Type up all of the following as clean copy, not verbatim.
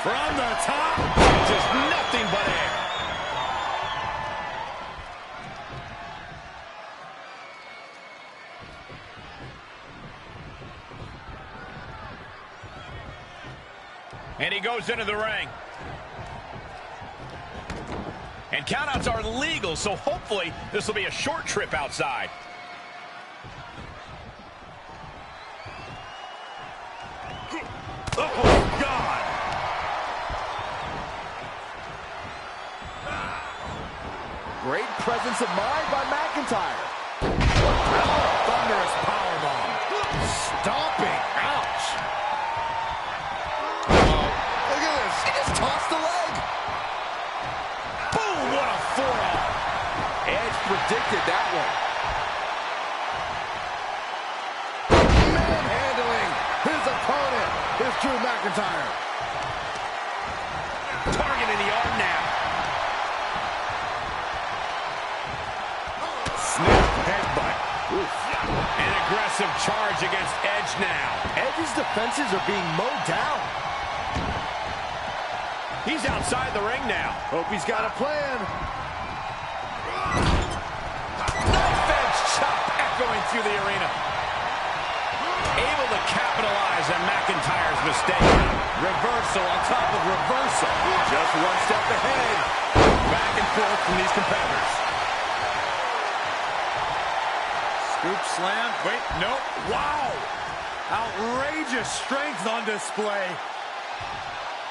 From the top. Just nothing but air. And he goes into the ring. And countouts are legal, so hopefully this will be a short trip outside. Oh, God. Great presence of mind by McIntyre. Thunderous powerbomb. Stomping. Ouch. Look at this. He just tossed the leg. Boom, what a forearm. Edge predicted that one. Manhandling his opponent is Drew McIntyre. Targeting the arm now. Snap headbutt. An aggressive charge against Edge now. Edge's defenses are being mowed down. He's outside the ring now. Hope he's got a plan. Knife edge chop echoing through the arena. Able to capitalize on McIntyre's mistake. Reversal on top of reversal. Just one step ahead. Back and forth from these competitors. Scoop slam. Wait, nope. Wow. Outrageous strength on display.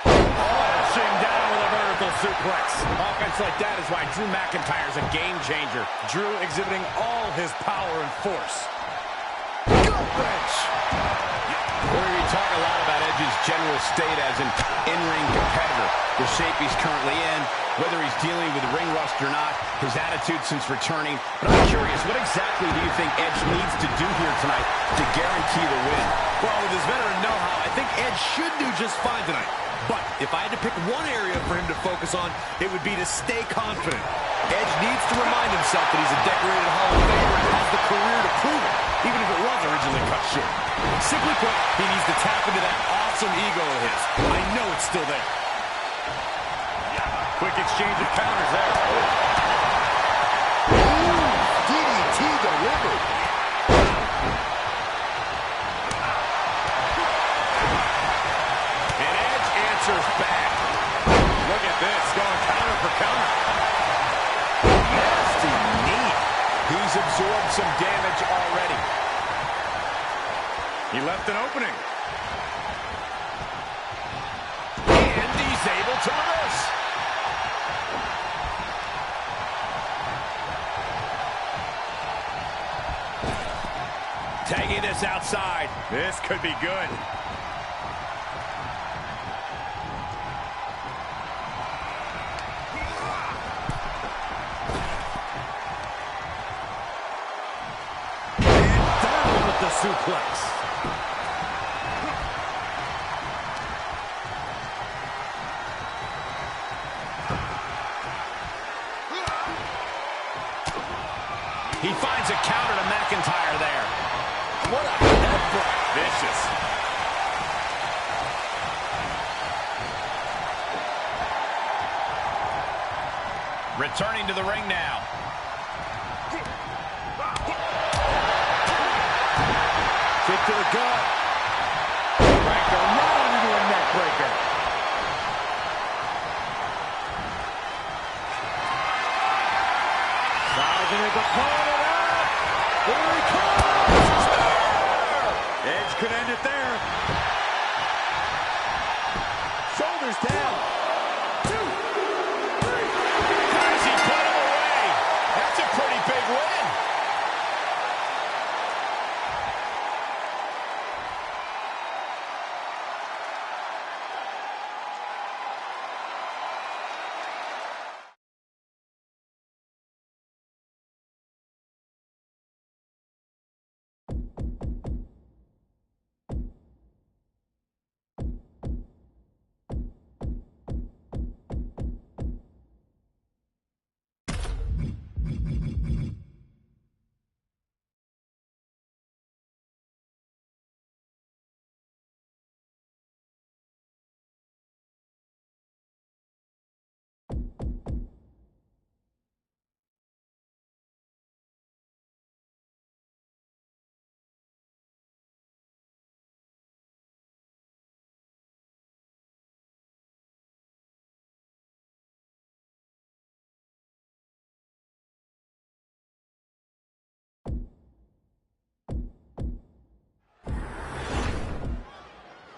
Pushing down with a vertical suplex. Offense like that is why Drew McIntyre's a game changer. Drew exhibiting all his power and force. Gut wrench. We talk a lot about Edge's general state as an in-ring competitor. The shape he's currently in, whether he's dealing with ring rust or not, his attitude since returning. But I'm curious, what exactly do you think Edge needs to do here tonight to guarantee the win? Well, with his veteran know-how, I think Edge should do just fine tonight. But if I had to pick one area for him to focus on, it would be to stay confident. Edge needs to remind himself that he's a decorated Hall of Famer and has the career to prove it, even if it was originally cut short. Simply put, he needs to tap into that awesome ego of his. I know it's still there. Quick exchange of counters there. Ooh, DDT delivered. And Edge answers back. Look at this, going counter for counter. Nasty knee. He's absorbed some damage already. He left an opening. And he's able to reverse. Tagging this outside. This could be good. And down with the suplex. He finds a counter to McIntyre there. What a headbutt. Vicious. Returning to the ring now. Kick to the gut. Cracked around into a neck breaker. Sizing his opponent up. Here he comes. Edge could end it there. Shoulders down. 2, 3. As he put him away. That's a pretty big win.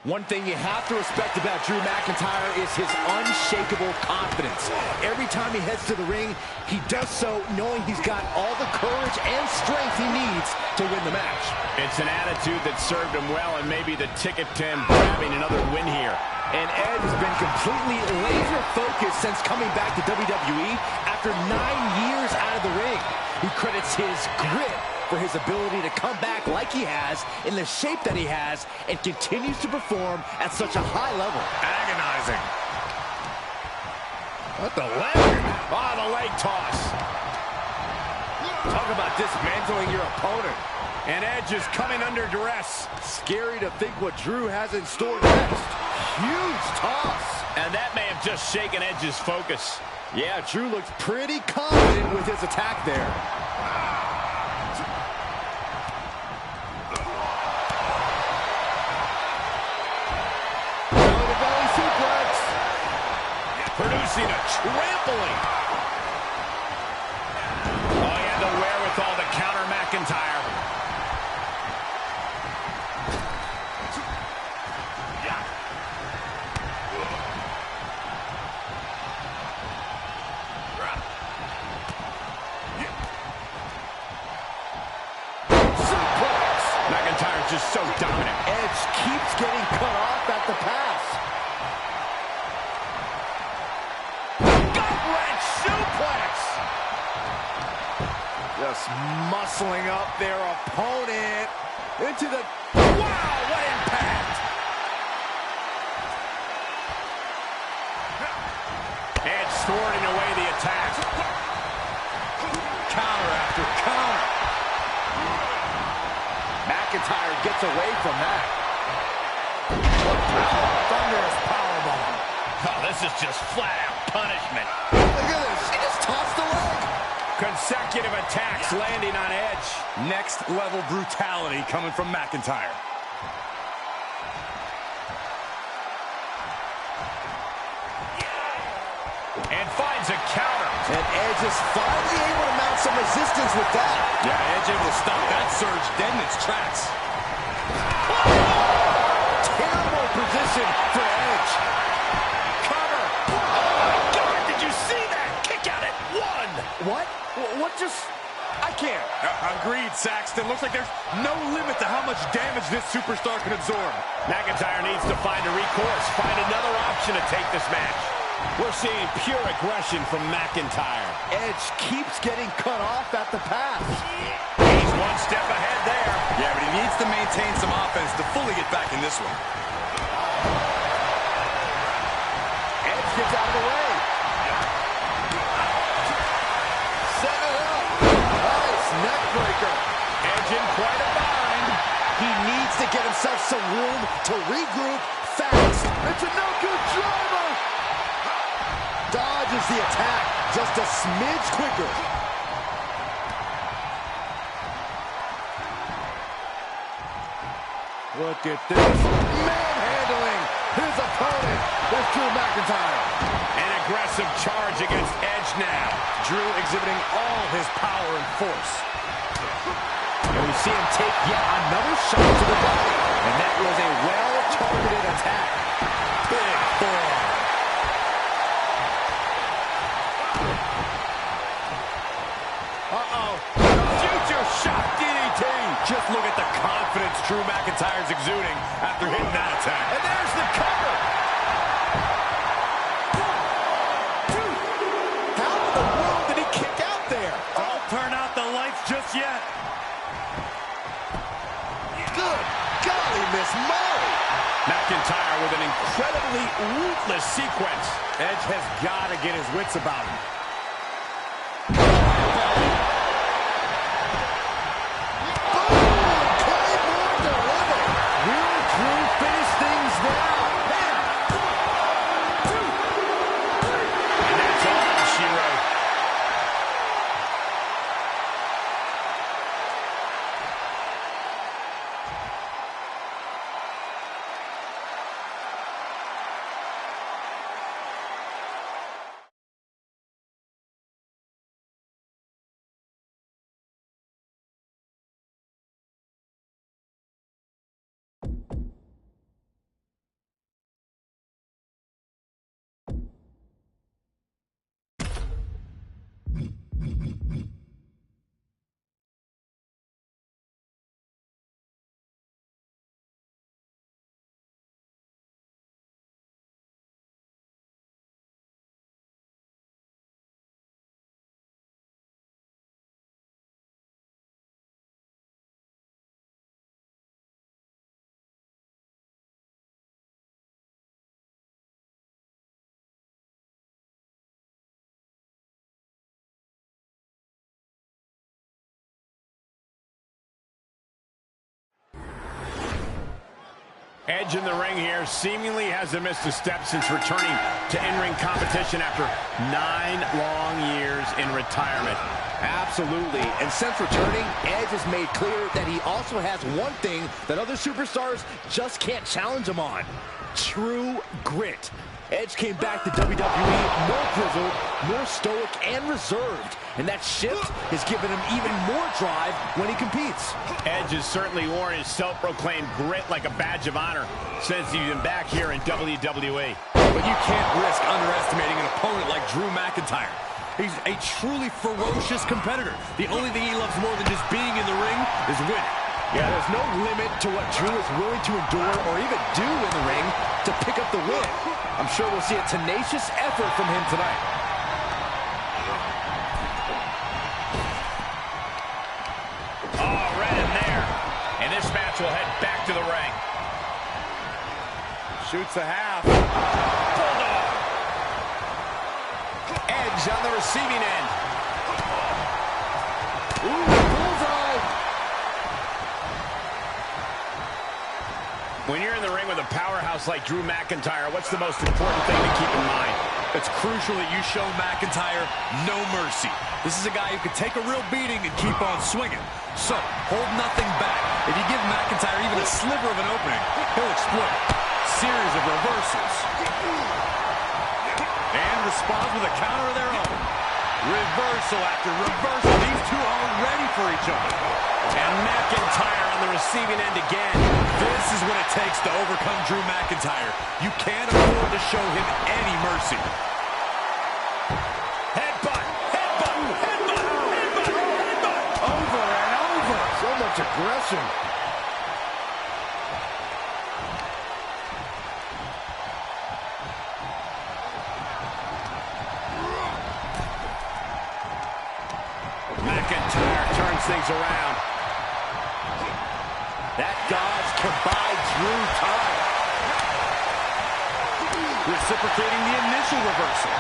One thing you have to respect about Drew McIntyre is his unshakable confidence. Every time he heads to the ring, he does so knowing he's got all the courage and strength he needs to win the match. It's an attitude that served him well and maybe the ticket to him grabbing another win here. And Edge has been completely laser-focused since coming back to WWE after 9 years out of the ring. He credits his grit for his ability to come back like he has, in the shape that he has, and continues to perform at such a high level. Agonizing. What the leg? Oh, the leg toss. Talk about dismantling your opponent. And Edge is coming under duress. Scary to think what Drew has in store next. Huge toss. And that may have just shaken Edge's focus. Yeah, Drew looks pretty confident with his attack there. Belly suplex. Producing a trampling. Oh, he had the wherewithal to counter McIntyre. McIntyre's just so dominant. Edge keeps getting cut off at the pass. Gut-wrench suplex. Just muscling up their opponent into the... Wow, what impact. Edge thwarting away the attack. Counter after counter. McIntyre gets away from that. Thunderous powerbomb. Oh, this is just flat-out punishment. Look at this. He just tossed the leg. Consecutive attacks landing on Edge. Next level brutality coming from McIntyre. And finds a counter. And Edge is finally able to mount some resistance with that. Yeah, Edge able to stop that surge dead in its tracks. Terrible position for Edge. Cover. Oh, my God, did you see that? Kick out at one. What? What just... I can't. Agreed, Saxton. Looks like there's no limit to how much damage this superstar can absorb. McIntyre needs to find a recourse, find another option to take this match. We're seeing pure aggression from McIntyre. Edge keeps getting cut off at the pass. He's one step ahead there. Yeah, but he needs to maintain some offense to fully get back in this one. Edge gets out of the way. Set it up. Nice neck breaker. Edge in quite a bind. He needs to get himself some room to regroup fast. It's a no-good driver. Dodges the attack just a smidge quicker. Look at this. Manhandling his opponent with Drew McIntyre. An aggressive charge against Edge now. Drew exhibiting all his power and force. And we see him take yet another shot to the body. And that was a well-targeted attack. Big forearm. Uh-oh. Future shock DDT. Just look at the confidence Drew McIntyre's exuding after hitting that attack. And there's the cover. How in the world did he kick out there? Don't turn out the lights just yet. Good golly, Miss Molly. McIntyre with an incredibly ruthless sequence. Edge has got to get his wits about him. Edge in the ring here seemingly hasn't missed a step since returning to in-ring competition after 9 long years in retirement. Absolutely. And since returning, Edge has made clear that he also has one thing that other superstars just can't challenge him on: true grit. Edge came back to WWE more grizzled, more stoic, and reserved. And that shift has given him even more drive when he competes. Edge has certainly worn his self-proclaimed grit like a badge of honor since he's been back here in WWE. But you can't risk underestimating an opponent like Drew McIntyre. He's a truly ferocious competitor. The only thing he loves more than just being in the ring is winning. Yeah, there's no limit to what Drew is willing to endure or even do in the ring to pick up the win. I'm sure we'll see a tenacious effort from him tonight. Oh, right in there. And this match will head back to the ring. Shoots a half. Bulldog. Edge on the receiving end. Ooh, bullseye. When you're in the ring with a powerhouse like Drew McIntyre, what's the most important thing to keep in mind? It's crucial that you show McIntyre no mercy. This is a guy who can take a real beating and keep on swinging. So, hold nothing back. If you give McIntyre even a sliver of an opening, he'll explode. Series of reversals. And responds with a counter of their own. Reversal after reversal. These two are ready for each other. And McIntyre on the receiving end again. This is what it takes to overcome Drew McIntyre. You can't afford to show him any mercy. Headbutt, headbutt, headbutt, headbutt, headbutt. Over and over. So much aggression. McIntyre turns things around. That dodge can buy Drew time. Reciprocating the initial reversal.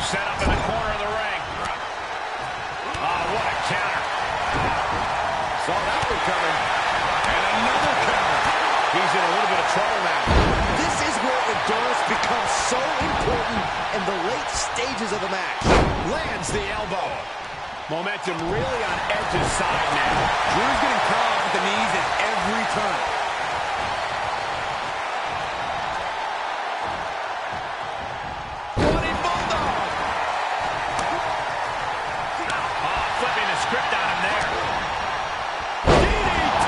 Set up in the corner of the ring. Oh, what a counter. Saw that one coming. And another counter. He's in a little bit of trouble now. This is where endurance becomes so important in the late stages of the match. Lands the elbow. Momentum really on Edge's side now. Drew's getting cut off at the knees at every turn. Running bulldog. Oh, flipping the script on him there. DDT.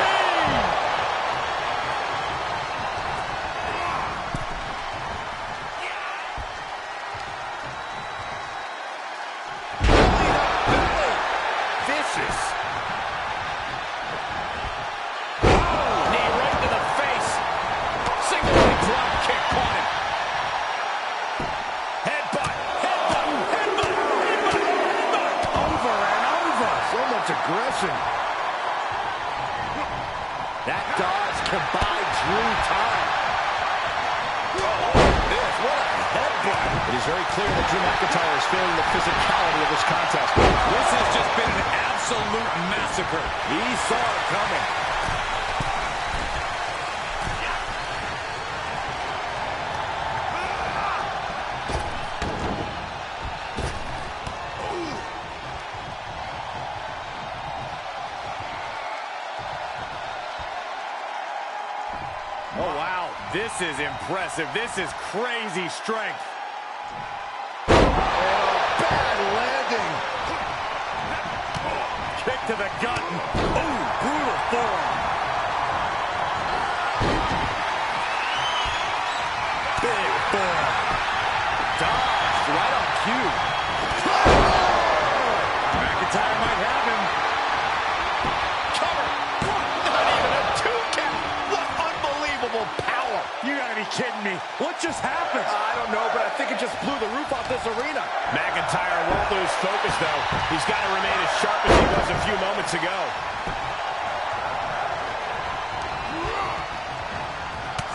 Vicious. Knee right to the face. Single leg drop kick caught him. Headbutt, headbutt, headbutt, headbutt, headbutt. Over and over. So much aggression. That dodge can buy Drew time. What a headbutt. It is very clear that Drew McIntyre is feeling the physicality of this contest. This has just been an absolute massacre. He saw it coming. Oh, wow. This is impressive. This is crazy strength. Bad landing. Kick to the gut. Oh, brutal forearm. Big forearm. Dodged right on cue. McIntyre might have him. Cover. Not even a 2 count. What unbelievable power. You gotta be kidding me. What just happened? I don't know, but I think it just blew the roof off this arena. McIntyre won't lose focus, though. He's got to remain as sharp as he was a few moments ago.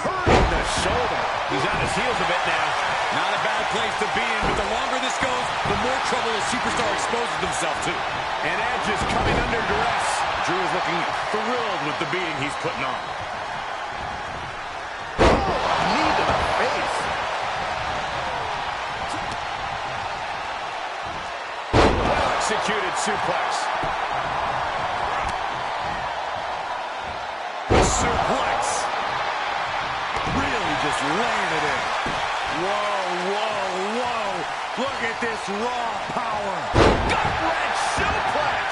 Hurting the shoulder. He's on his heels a bit now. Not a bad place to be in, but the longer this goes, the more trouble a superstar exposes himself to. And Edge is coming under duress. Drew is looking thrilled with the beating he's putting on. Executed suplex. Suplex. Really just laying it in. Whoa, whoa, whoa. Look at this raw power. Gut-wrench suplex.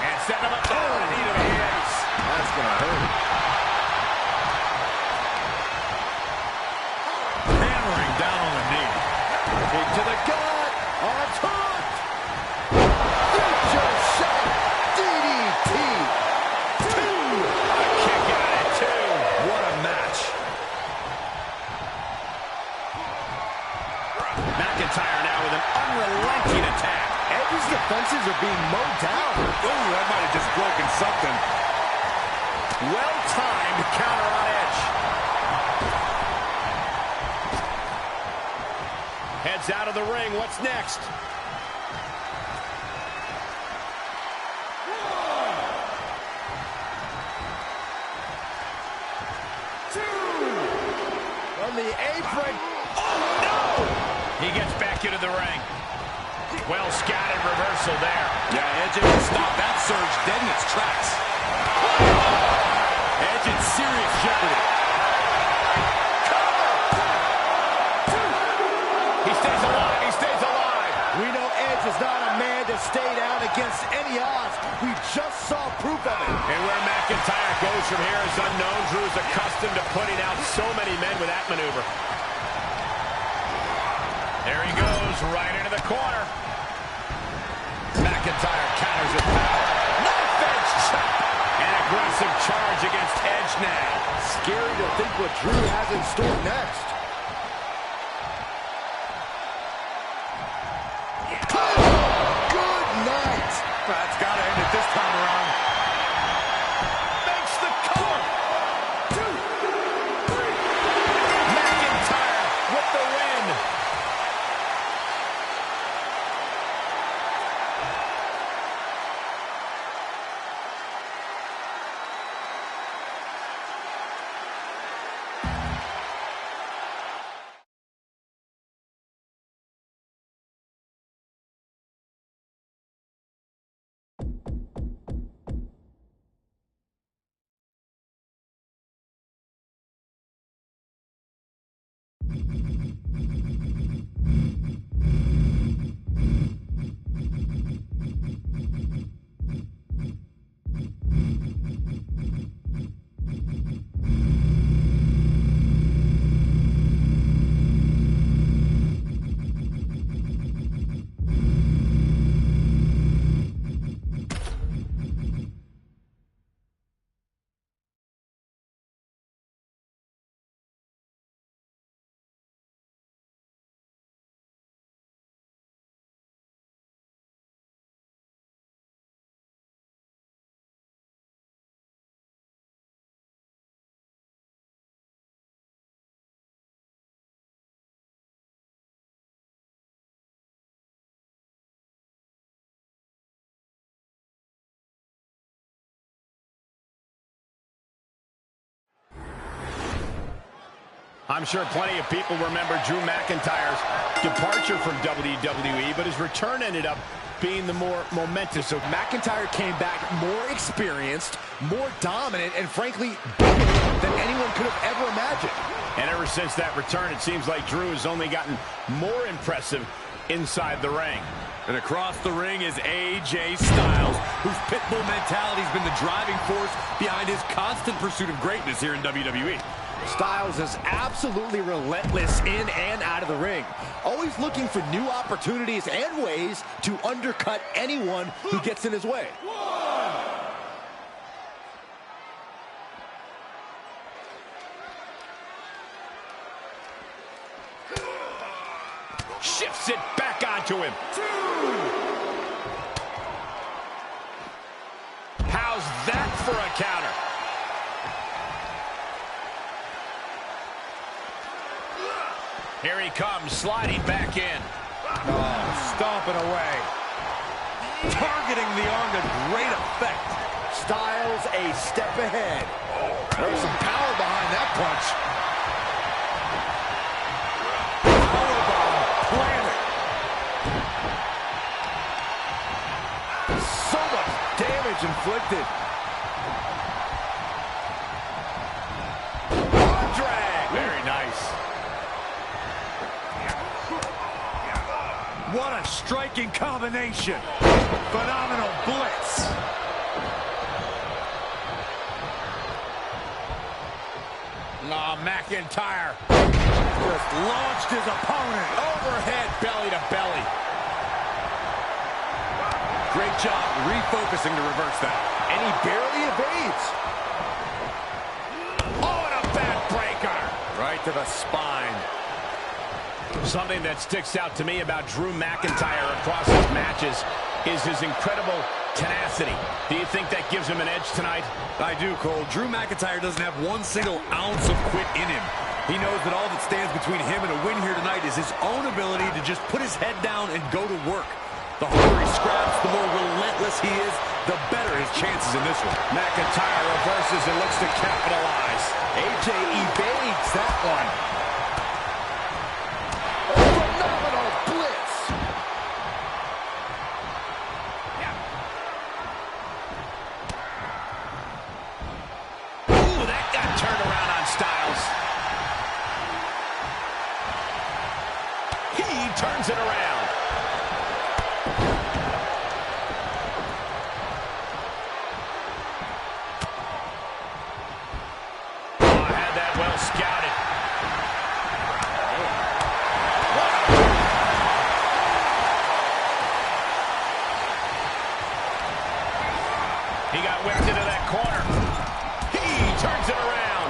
And set him up to the knee to the face. That's going to hurt. Hammering down on the knee. Kick to the gut. On top. Future shot. DDT. Two. A kick out at two. What a match. McIntyre now with an unrelenting attack. Edge's defenses are being mowed down. Ooh, that might have just broken something. Well-timed counter on Edge. Heads out of the ring. What's next? On the apron. Oh, no! He gets back into the ring. Well scattered reversal there. Yeah, Edge able to stop that surge dead in its tracks. Edge in serious jeopardy. He stays alive. He stays alive. We know Edge is not a man to stay down against any odds. We just saw proof of it. And where McIntyre goes from here is unknown. Drew's accustomed to putting out so many men with that maneuver. There he goes, right into the corner. McIntyre counters with power. Knife edge chop. An aggressive charge against Edge now. Scary to think what Drew has in store next. Good night. That's got to end it this time around. Makes the cover. 2, 3. McIntyre with the win. I'm sure plenty of people remember Drew McIntyre's departure from WWE, but his return ended up being the more momentous. So McIntyre came back more experienced, more dominant, and frankly, bigger than anyone could have ever imagined. And ever since that return, it seems like Drew has only gotten more impressive inside the ring. And across the ring is AJ Styles, whose pit bull mentality has been the driving force behind his constant pursuit of greatness here in WWE. Styles is absolutely relentless in and out of the ring, always looking for new opportunities and ways to undercut anyone who gets in his way. Shifts it back onto him. 2. How's that for a counter? Here he comes, sliding back in. Oh, stomping away. Targeting the arm to great effect. Styles a step ahead. There's some power behind that punch. Powerbomb planted. damage inflicted. Drag. Very nice. What a striking combination. Phenomenal blitz. Oh, McIntyre Just launched his opponent. overhead belly to belly. Great job refocusing to reverse that. And he barely evades. Oh, and a backbreaker. Right to the spine. Something that sticks out to me about Drew McIntyre across his matches is his incredible tenacity. Do you think that gives him an edge tonight? I do, Cole. Drew McIntyre doesn't have one single ounce of quit in him. He knows that all that stands between him and a win here tonight is his own ability to just put his head down and go to work. The harder he scraps, the more relentless he is, the better his chances in this one. McIntyre reverses and looks to capitalize. AJ evades that one. Phenomenal blitz. Ooh, that got turned around on Styles. He turns it around. Oh, had that well scouted. He got whipped into that corner. He turns it around.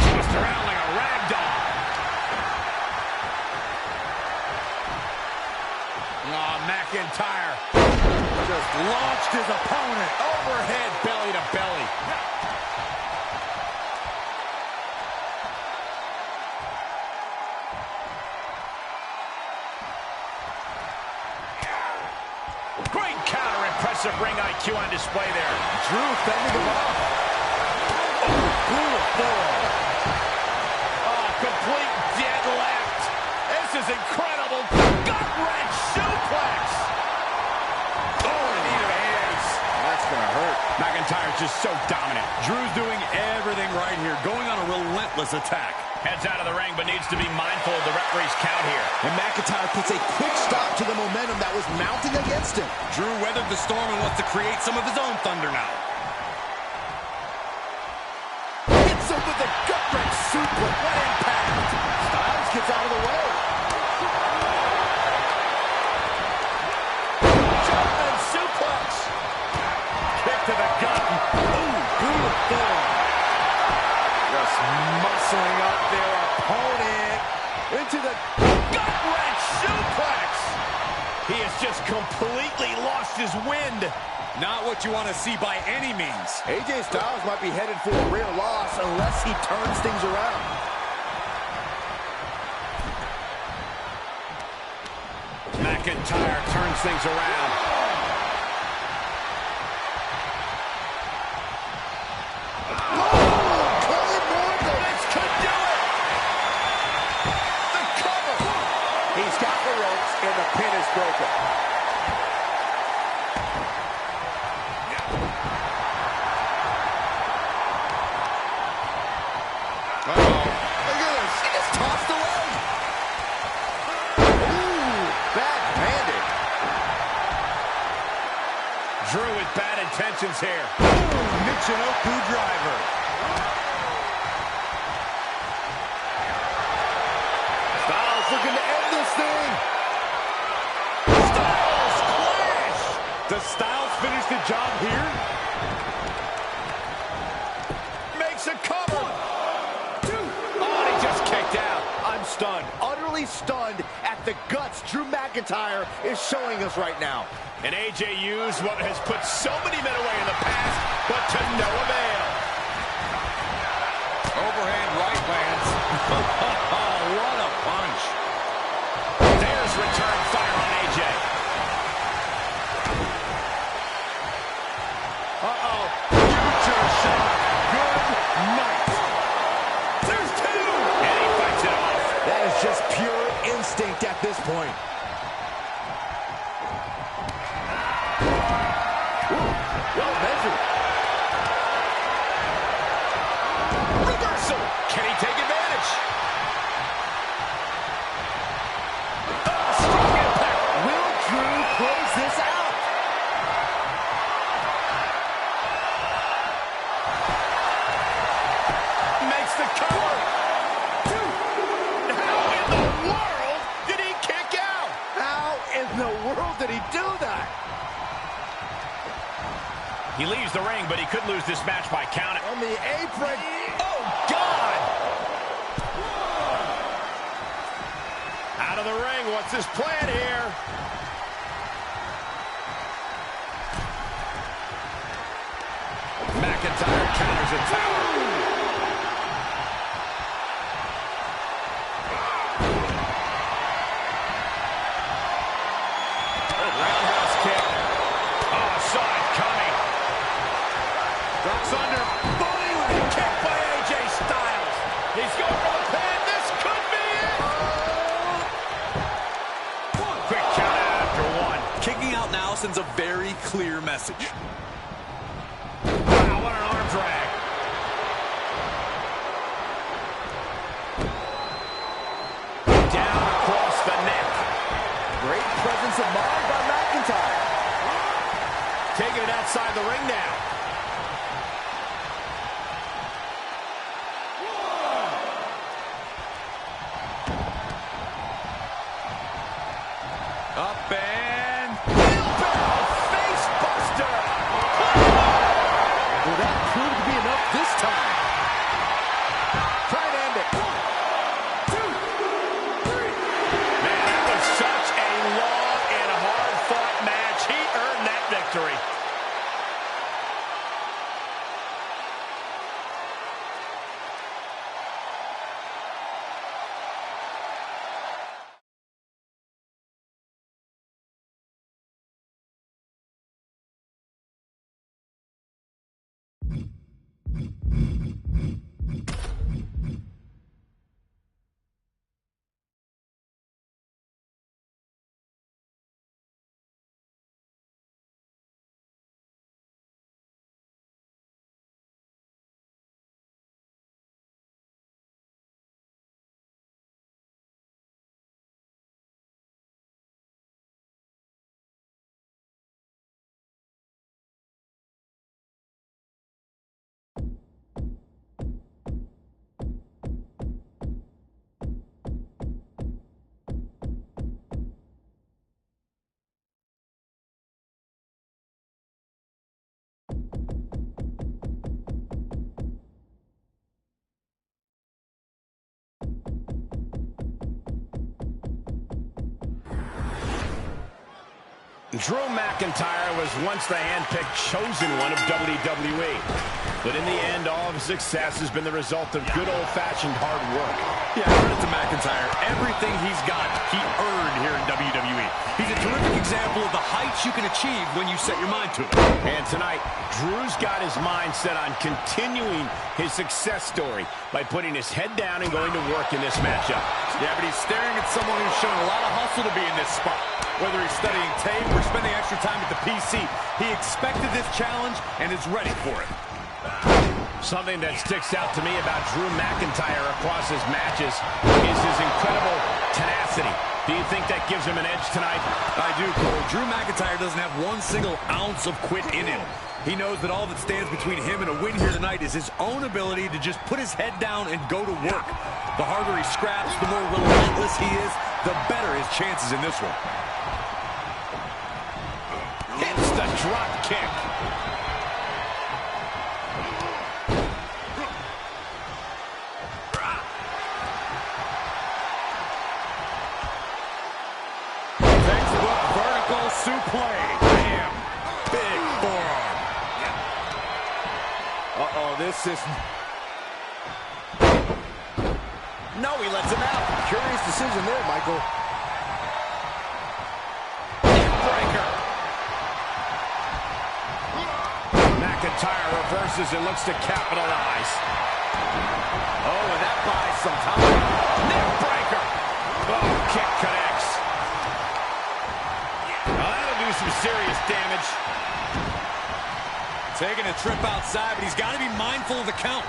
Tossed around like a rag doll. Oh, McIntyre Just launched his opponent. overhead belly to belly. Great counter, impressive ring IQ on display there. Drew fending him off. Beautiful. Oh, complete dead left. This is incredible. Gut-wrench suplex. Oh, knee to the hands. That's going to hurt. McIntyre's just so dominant. Drew's doing everything right here, going on a relentless attack. Heads out of the ring, but needs to be mindful of the referee's count here. And McIntyre puts a quick stop to the momentum that was mounting against him. Drew weathered the storm and wants to create some of his own thunder now. Hits him with the gut-wrench suplex. What impact. Styles gets out of the way. German suplex. Kick to the gut. Ooh, beautiful. Just muscling up their opponent into the Gut-wrench suplex. He has just completely lost his wind. Not what you want to see by any means. AJ Styles might be headed for a rear loss unless he turns things around. McIntyre turns things around. This could do it. The cover. He's got the ropes and the pin is broken. Uh-oh. Look at this. He just tossed the leg. Ooh, backhanded. Drew with bad intentions here. Michinoku driver. Styles looking to end this thing. Styles clash. Does Styles finish the job here? Makes a cover. Oh, and he just kicked out. I'm stunned, utterly stunned at the guts Drew McIntyre is showing us right now. And AJ used what has put so many men away in the past, but to no avail. Overhand right lands. What a punch. There's return fire on AJ. Uh-oh. Future shot. Good night. There's two. And he fights it off. That is just pure instinct at this this point. Well measured. Reversal. Can he take advantage? Strong impact. Will Drew close this out? Makes the cover. How in the world did he kick out? How in the world did he do that? He leaves the ring, but he could lose this match by counting. On the apron. Oh, God! Out of the ring. What's his plan here? McIntyre counters a tower. Roundhouse kick. Oh, saw it coming. Drops under. Boom! Kick by AJ Styles. He's going for the pin. This could be it. Quick count out after one. Kicking out now sends a very clear message. Wow, what an arm drag. Down across the neck. Great presence of mind by McIntyre. Taking it outside the ring now. Up and... Wheelbarrow face buster. Will that prove to be enough this time? Try and end it. 1, 2, 3. Man, that was such a long and hard-fought match. He earned that victory. Drew McIntyre was once the hand-picked chosen one of WWE. But in the end, all of his success has been the result of good old-fashioned hard work. Yeah, credit to McIntyre. Everything he's got, he earned here in WWE. He's a terrific example of the heights you can achieve when you set your mind to it. And tonight, Drew's got his mind set on continuing his success story by putting his head down and going to work in this matchup. Yeah, but he's staring at someone who's shown a lot of hustle to be in this spot. Whether he's studying tape or spending extra time at the PC, he expected this challenge and is ready for it. Something that sticks out to me about Drew McIntyre across his matches is his incredible tenacity. Do you think that gives him an edge tonight? I do, Cole. Drew McIntyre doesn't have one single ounce of quit in him. He knows that all that stands between him and a win here tonight is his own ability to just put his head down and go to work. The harder he scraps, the more relentless he is, the better his chances in this one. Hits the drop kick. Textbook vertical suplex. Bam. Big forearm. Uh-oh, this is... No, he lets him out. Curious decision there, Michael. Breaker. McIntyre reverses and looks to capitalize. Oh, and that buys some time. Neck breaker. Oh, kick connects. Taking a trip outside, but he's got to be mindful of the count.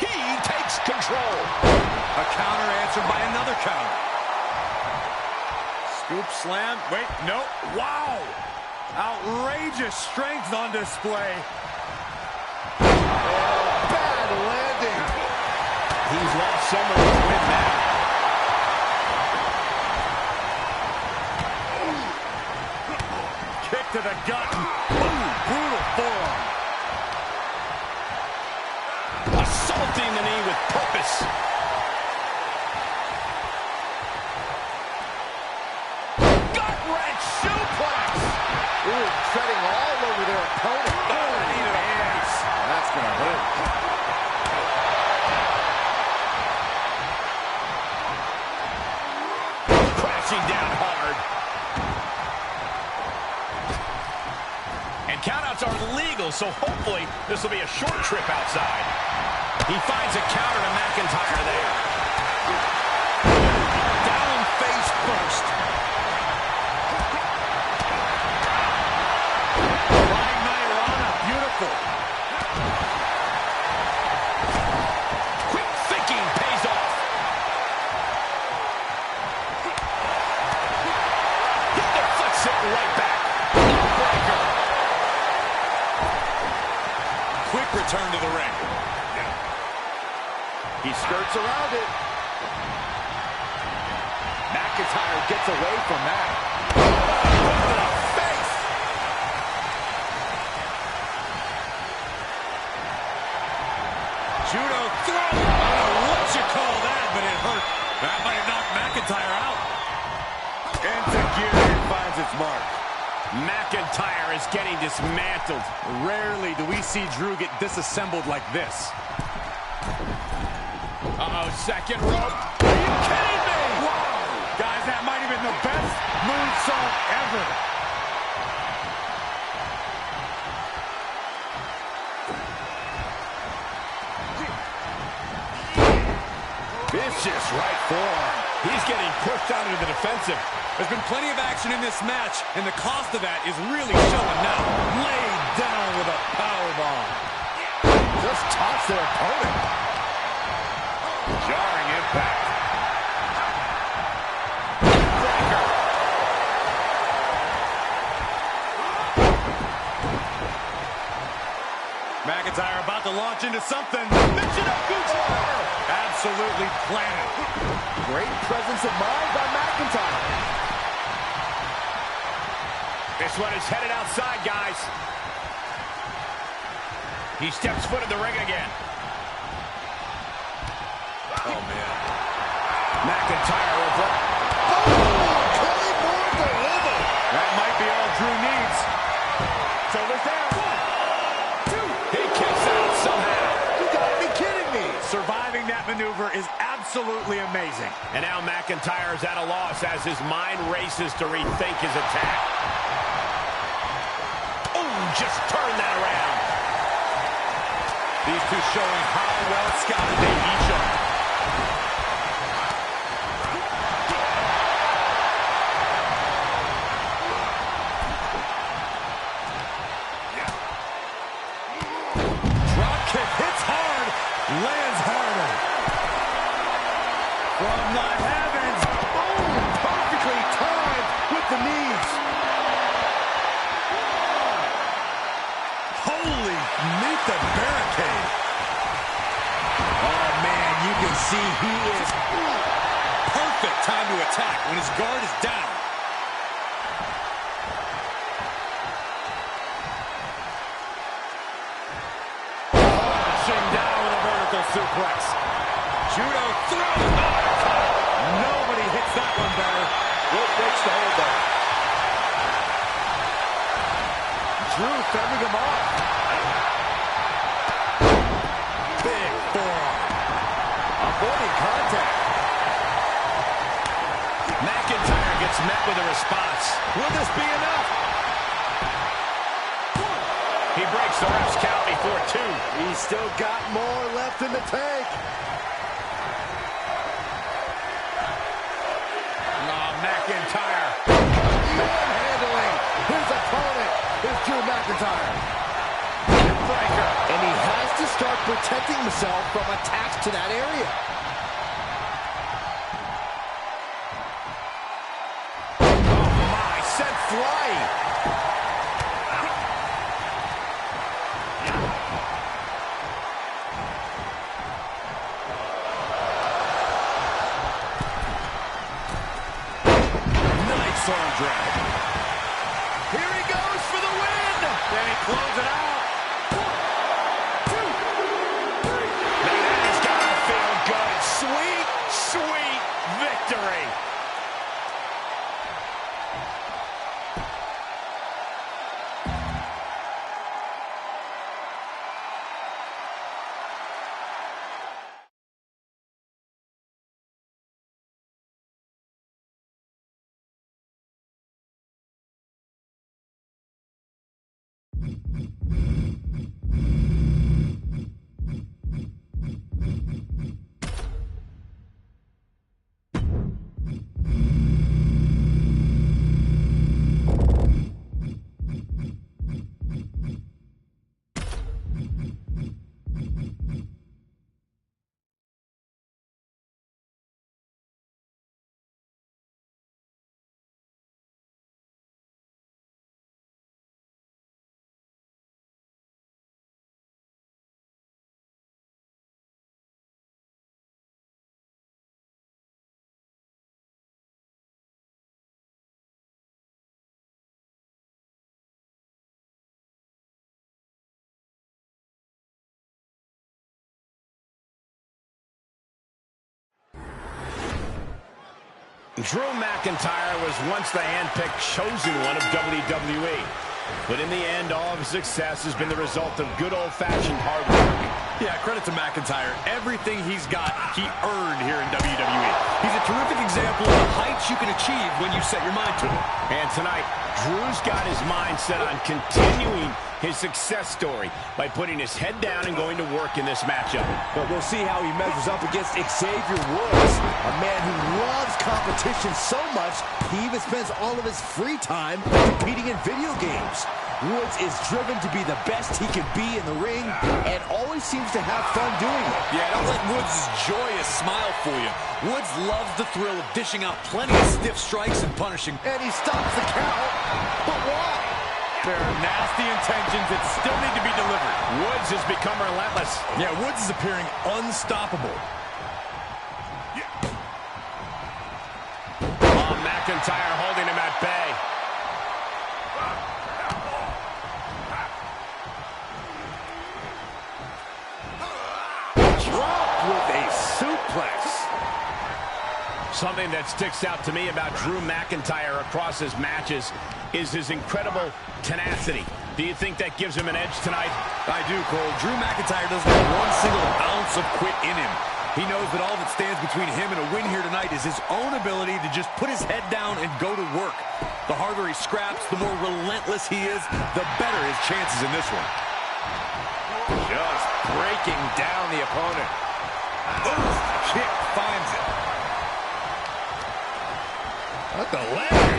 He takes control. A counter answered by another counter. Scoop slam. Wait, no. Wow. Outrageous strength on display. Bad landing. He's lost some of his win now. Kick to the gut. Ooh, brutal forearm. Assaulting the knee with purpose. Gut-wrench suplex. Ooh, treading all over their opponent. Knee to the face. That's going to hurt. Crashing down hard. And countouts are legal, so hopefully this will be a short trip outside. He finds a counter to McIntyre there. Down face first. Flying Mayorana, beautiful. Quick thinking pays off. He deflects it right back. Breaker. Quick return to the ring. He skirts around it. McIntyre gets away from that. Face. Judo throw. I don't know what you call that, but it hurt. That might have knocked McIntyre out. Enzuigiri finds its mark. McIntyre is getting dismantled. Rarely do we see Drew get disassembled like this. Uh-oh, second rope. Are you kidding me? Wow! Guys, that might have been the best moonsault ever. Vicious right forearm. He's getting pushed out into the defensive. There's been plenty of action in this match, and the cost of that is really showing now. Laid down with a powerbomb. Just tossed their opponent. Jarring impact. Breaker. McIntyre about to launch into something. Absolutely planted. Great presence of mind by McIntyre. This one is headed outside, guys. He steps foot in the ring again. Oh, man. McIntyre over. That might be all Drew needs. Shoulders down. 1, 2. He kicks out somehow. You gotta be kidding me. Surviving that maneuver is absolutely amazing. And now McIntyre is at a loss as his mind races to rethink his attack. Oh, just turn that around. These two showing how well scouted they each are. Drop kick hits hard, lands harder. From the heavens, boom, perfectly timed with the knees. Holy, meet the barricade. Oh, man, you can see he is perfect time to attack when his guard is down. Punching down with a vertical suplex. Judo throw. Nobody hits that one better. What breaks the hold there? Drew fending him off. Big forearm. Avoiding contact. McIntyre gets met with a response. Will this be enough? He breaks the ref's count before 2. He's still got more left in the tank. McIntyre. Manhandling his opponent is Drew McIntyre. Breaker. And he has to start protecting himself from attacks to that area. Oh my, sent flying. Arm drag. Here he goes for the win. Then he closes it out. 1, 2, 3. Now that has got to feel good. Sweet, sweet victory. Drew McIntyre was once the handpicked chosen one of WWE. But in the end, all of his success has been the result of good old-fashioned hard work. Yeah, credit to McIntyre. Everything he's got, he earned here in WWE. He's a terrific example of the heights you can achieve when you set your mind to it. And tonight, Drew's got his mind set on continuing his success story by putting his head down and going to work in this matchup. But we'll see how he measures up against Xavier Woods, a man who loves competition so much, he even spends all of his free time competing in video games. Woods is driven to be the best he can be in the ring and always seems to have fun doing it. Yeah, don't let Woods' joyous smile fool you. Woods loves the thrill of dishing out plenty of stiff strikes and punishing. And he stops the count, but why? There are nasty intentions that still need to be delivered. Woods has become relentless. Yeah, Woods is appearing unstoppable. Oh, McIntyre holding him at bay. Dropped with a suplex. Something that sticks out to me about Drew McIntyre across his matches is his incredible tenacity. Do you think that gives him an edge tonight? I do, Cole. Drew McIntyre doesn't have one single ounce of quit in him. He knows that all that stands between him and a win here tonight is his own ability to just put his head down and go to work. The harder he scraps, the more relentless he is, the better his chances in this one. Just breaking down the opponent. Kick finds it. What the leg?